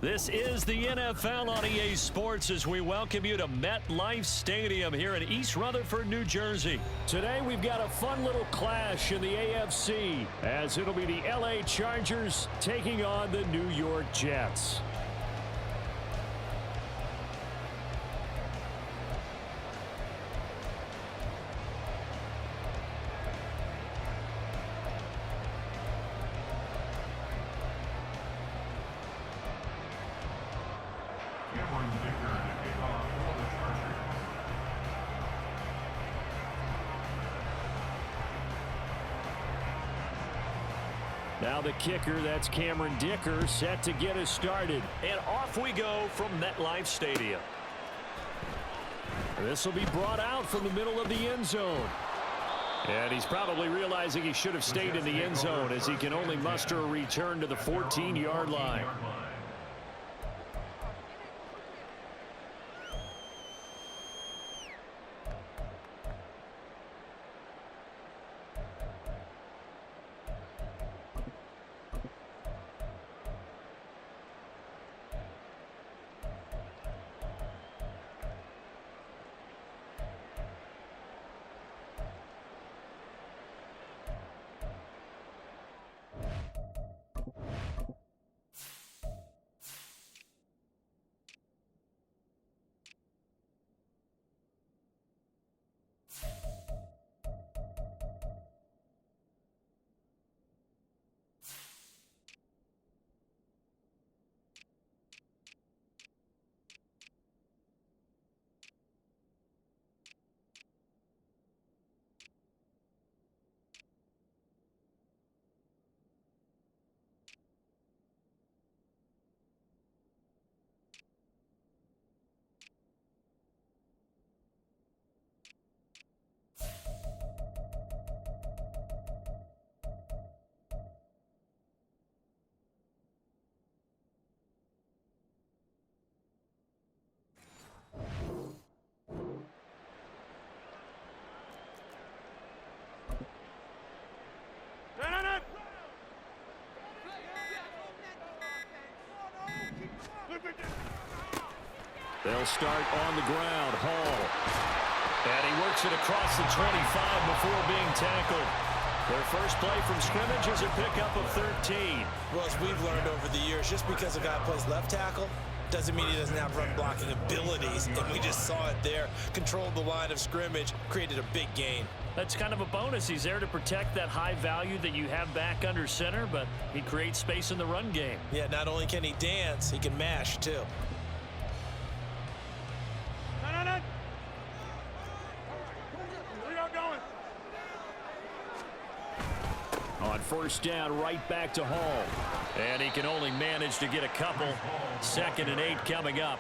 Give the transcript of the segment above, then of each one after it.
This is the NFL on EA Sports as we welcome you to MetLife Stadium here in East Rutherford, New Jersey. Today we've got a fun little clash in the AFC as it'll be the LA Chargers taking on the New York Jets. Now the kicker, that's Cameron Dicker, set to get us started. And off we go from MetLife Stadium. This will be brought out from the middle of the end zone. And he's probably realizing he should have stayed in the end zone as he can only muster a return to the 14-yard line. They'll start on the ground. Hall. And he works it across the 25 before being tackled. Their first play from scrimmage is a pickup of 13. Well, as we've learned over the years, just because a guy plays left tackle doesn't mean he doesn't have run blocking abilities. And we just saw it there. Controlled the line of scrimmage, created a big gain. That's kind of a bonus. He's there to protect that high value that you have back under center, but he creates space in the run game. Yeah, not only can he dance, he can mash too. On first down, right back to Hall. And he can only manage to get a couple. 2nd and 8 coming up.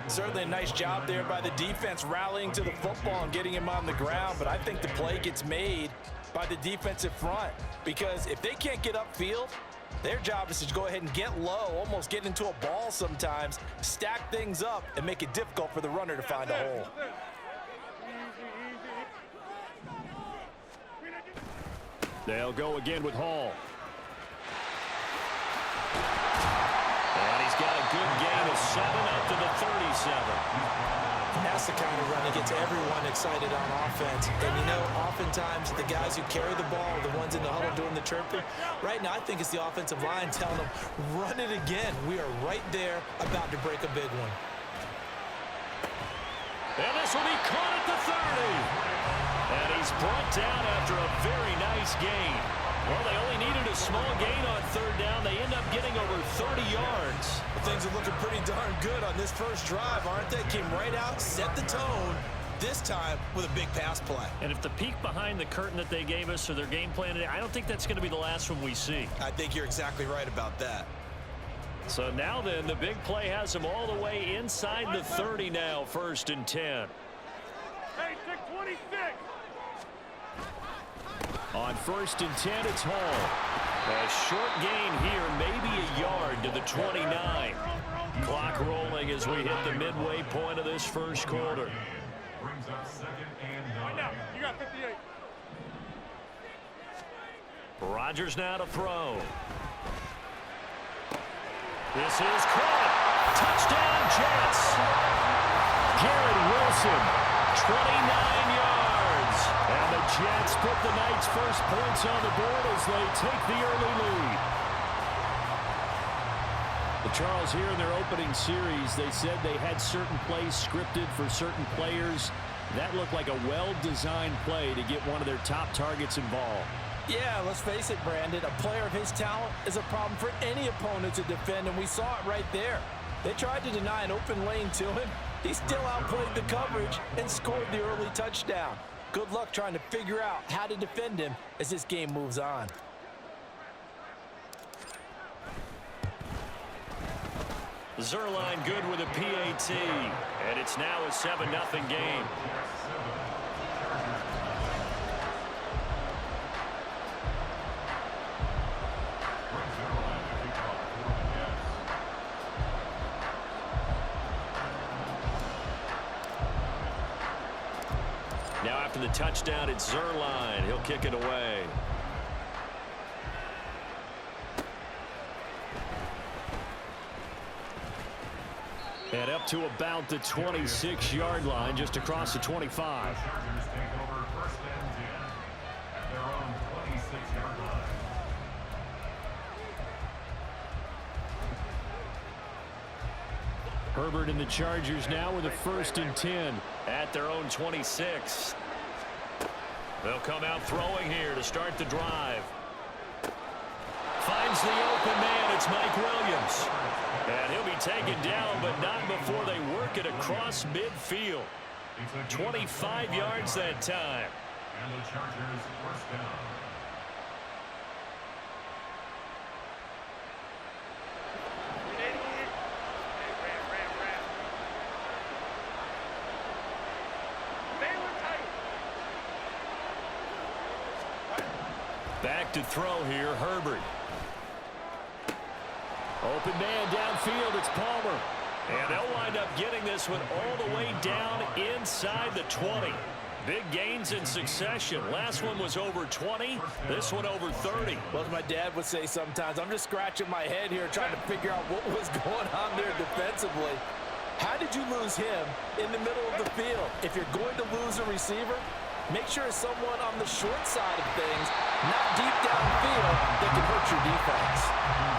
Certainly a nice job there by the defense rallying to the football and getting him on the ground. But I think the play gets made by the defensive front. Because if they can't get upfield, their job is to go ahead and get low, almost get into a ball sometimes, stack things up, and make it difficult for the runner to find a hole. They'll go again with Hall. And he's got a good gain of 7 up to the 37. And that's the kind of run that gets everyone excited on offense. And you know, oftentimes the guys who carry the ball are the ones in the huddle doing the chirping. Right now, I think it's the offensive line telling them, run it again. We are right there about to break a big one. And this will be caught at the 30. And he's brought down after a very nice gain. Well, they only needed a small gain on 3rd down. They end up getting over 30 yards. Well, things are looking pretty darn good on this first drive, aren't they? Came right out, set the tone, this time with a big pass play. And if the peek behind the curtain that they gave us or their game plan today, I don't think that's going to be the last one we see. I think you're exactly right about that. So now then, the big play has them all the way inside the 30 now, 1st and 10. Hey, 626. On 1st and 10, it's Hall. A short gain here, maybe a yard to the 29. Clock rolling as we hit the midway point of this first quarter. Brings up 2nd and 9. Right now, you got 58. Rodgers now to throw. This is caught. Touchdown, Jets. Garrett Wilson, 29 yards. And the Jets put the Knights' first points on the board as they take the early lead. Charles, here in their opening series, they said they had certain plays scripted for certain players. That looked like a well-designed play to get one of their top targets involved. Yeah, let's face it, Brandon. A player of his talent is a problem for any opponent to defend, and we saw it right there. They tried to deny an open lane to him. He still outplayed the coverage and scored the early touchdown. Good luck trying to figure out how to defend him as this game moves on. Zerline good with a PAT, and it's now a 7-0 game. Now after the touchdown, it's Zerline. He'll kick it away. And up to about the 26-yard line, just across the 25. Chargers take over 1st and 10 at their own 26-yard line. Herbert and the Chargers now with a 1st and 10 at their own 26. They'll come out throwing here to start the drive. Finds the open man. It's Mike Williams. And he'll be taken down, but not before they work it across midfield. 25 yards that time. And the Chargers 1st down. Back to throw here, Herbert. Open man downfield, it's Palmer. And they'll wind up getting this one all the way down inside the 20. Big gains in succession. Last one was over 20. This one over 30. Well, as my dad would say sometimes, I'm just scratching my head here trying to figure out what was going on there defensively. How did you lose him in the middle of the field? If you're going to lose a receiver, make sure it's someone on the short side of things, not deep downfield, that can hurt your defense.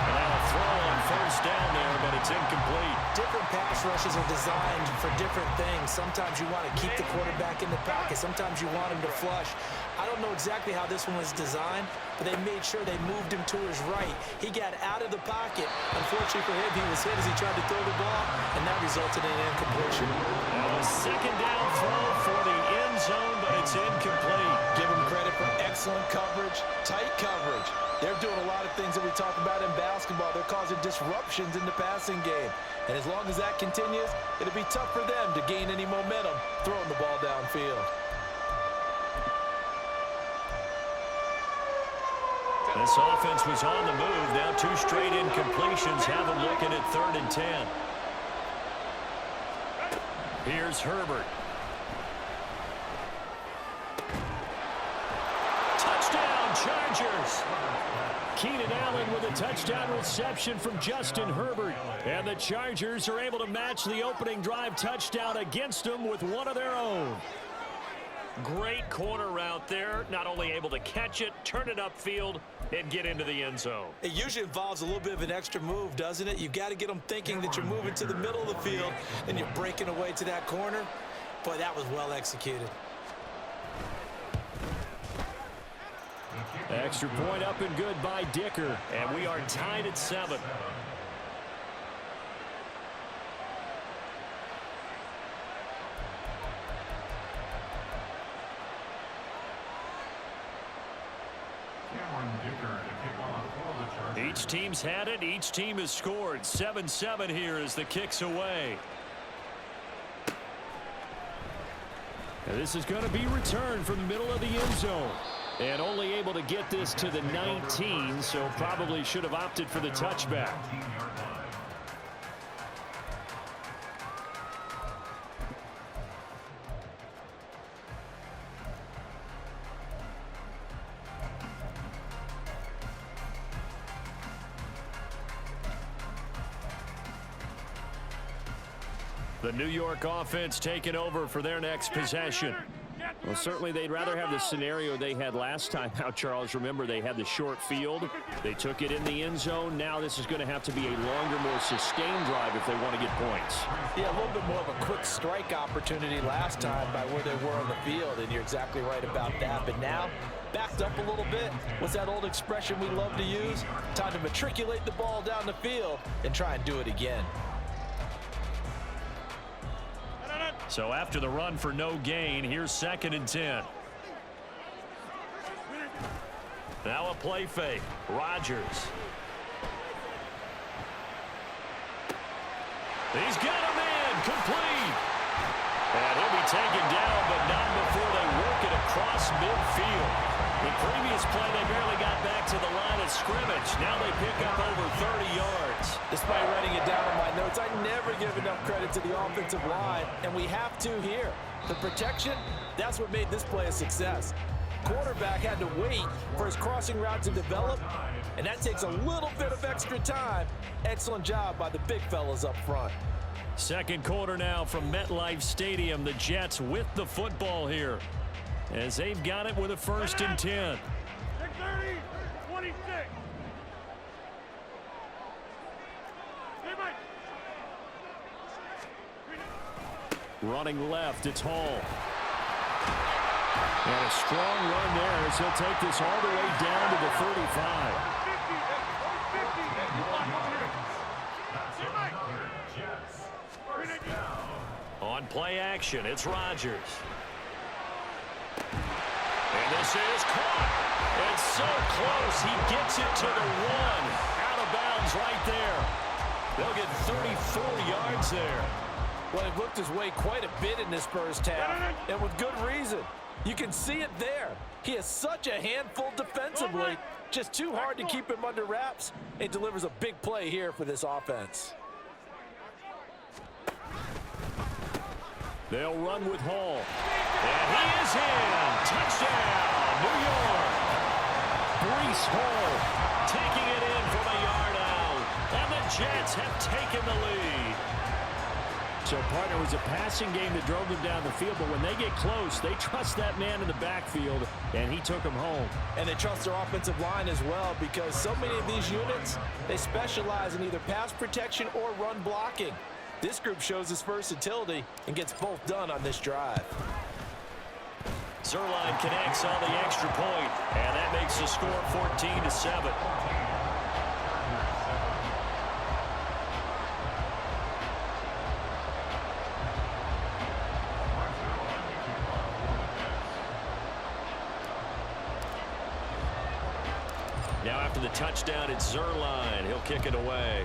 And now a throw on 1st down there, but it's incomplete. Different pass rushes are designed for different things. Sometimes you want to keep the quarterback in the pocket. Sometimes you want him to flush. I don't know exactly how this one was designed, but they made sure they moved him to his right. He got out of the pocket. Unfortunately for him, he was hit as he tried to throw the ball, and that resulted in an incompletion. Now a 2nd down throw for the end zone, but it's incomplete. Give him credit for excellent coverage, tight coverage. They're doing a lot of things that we talk about in basketball. They're causing disruptions in the passing game. And as long as that continues, it'll be tough for them to gain any momentum throwing the ball downfield. This offense was on the move. Now 2 straight incompletions have them looking at 3rd and 10. Here's Herbert. Touchdown, Chargers. Keenan Allen with a touchdown reception from Justin Herbert. And the Chargers are able to match the opening drive touchdown against them with one of their own. Great corner route there. Not only able to catch it, turn it upfield, and get into the end zone. It usually involves a little bit of an extra move, doesn't it? You've got to get them thinking that you're moving to the middle of the field and you're breaking away to that corner. Boy, that was well executed. Extra point up and good by Dicker. And we are tied at 7. Each team's had it. Each team has scored. 7-7 here as the kick's away. And this is going to be returned from the middle of the end zone. And only able to get this to the 19, so probably should have opted for the touchback. The New York offense taking over for their next possession. Well, certainly they'd rather have the scenario they had last time out, Charles. Remember, they had the short field. They took it in the end zone. Now this is going to have to be a longer, more sustained drive if they want to get points. Yeah, a little bit more of a quick strike opportunity last time by where they were on the field, and you're exactly right about that. But now, backed up a little bit. What's that old expression we love to use? Time to matriculate the ball down the field and try and do it again. So after the run for no gain, here's 2nd and 10. Now a play fake. Rodgers. He's got a man complete. And he'll be taken down, but not before they work it across midfield. The previous play, they barely got back to the line of scrimmage. Now they pick up over 30 yards. Despite writing it down in my notes, I never give enough credit to the offensive line, and we have to here. The protection, that's what made this play a success. Quarterback had to wait for his crossing route to develop, and that takes a little bit of extra time. Excellent job by the big fellas up front. Second quarter now from MetLife Stadium. The Jets with the football here, as they've got it with a 1st and 10. 26. Running left, it's Hall. And a strong run there as he'll take this all the way down to the 35. On play action, it's Rodgers. And this is caught. It's so close. He gets it to the 1. Out of bounds right there. They'll get 34 yards there. Well, he looked his way quite a bit in this first half, and with good reason. You can see it there. He is such a handful defensively. Just too hard to keep him under wraps. It delivers a big play here for this offense. They'll run with Hall. And he is in. Touchdown, New York. Breece Hall taking it in from a yard out. And the Jets have taken the lead. So, partner, it was a passing game that drove them down the field, but when they get close, they trust that man in the backfield, and he took them home. And they trust their offensive line as well, because so many of these units, they specialize in either pass protection or run blocking. This group shows its versatility and gets both done on this drive. Zerline connects on the extra point, and that makes the score 14-7. Now after the touchdown, it's Zerline. He'll kick it away.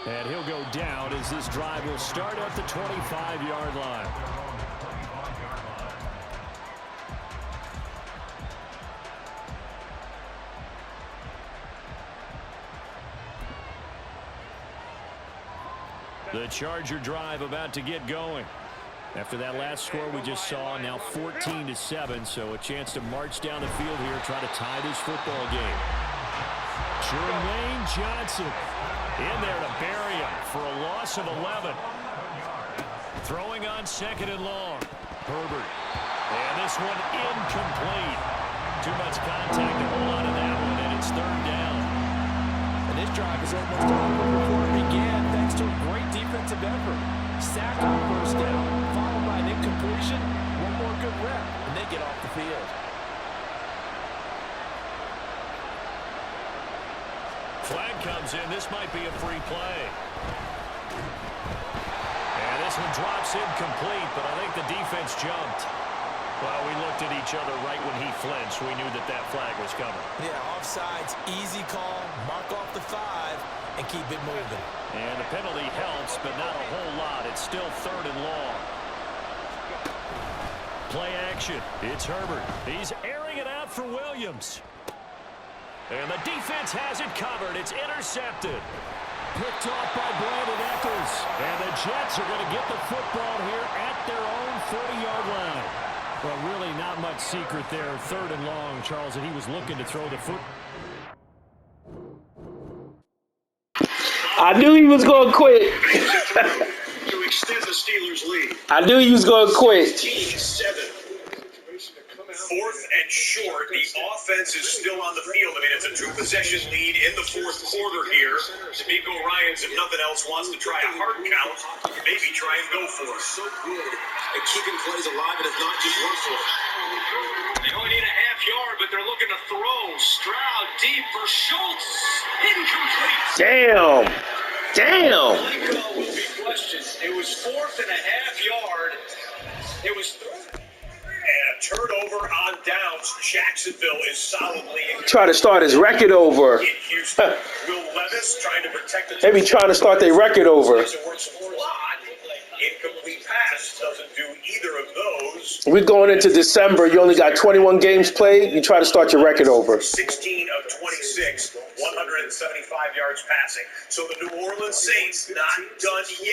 And he'll go down as this drive will start at the 25-yard line. The Charger drive about to get going. After that last score we just saw, now 14-7, so a chance to march down the field here, try to tie this football game. Jermaine Johnson in there to bury him for a loss of 11. Throwing on 2nd and long. Herbert. And this one incomplete. Too much contact to hold on to that one, and it's 3rd down. And this drive is almost over before it began, thanks to a great defensive effort. Sack on 1st down, followed by an incompletion. One more good rep, and they get off the field. Flag comes in. This might be a free play. And this one drops incomplete, but I think the defense jumped. Well, we looked at each other right when he flinched. We knew that that flag was coming. Yeah, offsides, easy call, mark off the 5, and keep it moving. And the penalty helps, but not a whole lot. It's still 3rd and long. Play action. It's Herbert. He's airing it out for Williams. And the defense has it covered. It's intercepted. Picked off by Brandon Eccles. And the Jets are going to get the football here at their own 40-yard line. Well, really not much secret there. 3rd and long, Charles, and he was looking to throw the foot. I knew he was going to quit. To extend the Steelers' lead. I knew he was going to quit. 15-7. 4th and short. The offense is still on the field. I mean, it's a 2-possession lead in the 4th quarter here. D'Amico Ryans, if nothing else, wants to try a hard count. Maybe try and go for it. So good at keeping plays alive, and if not, just run for it. They only need a half yard, but they're looking to throw. Stroud deep for Schultz. Incomplete. Damn. Play call will be questioned. It was 4th and a half yard. It was and a turnover on downs. Jacksonville is solidly in. Try to start his record over. In Houston. Will Levis trying to protect the. They be trying to start their record over. Incomplete pass doesn't do either of those. We're going into December. You only got 21 games played. You try to start your record over. 16 of 26, 175 yards passing. So the New Orleans Saints not done yet.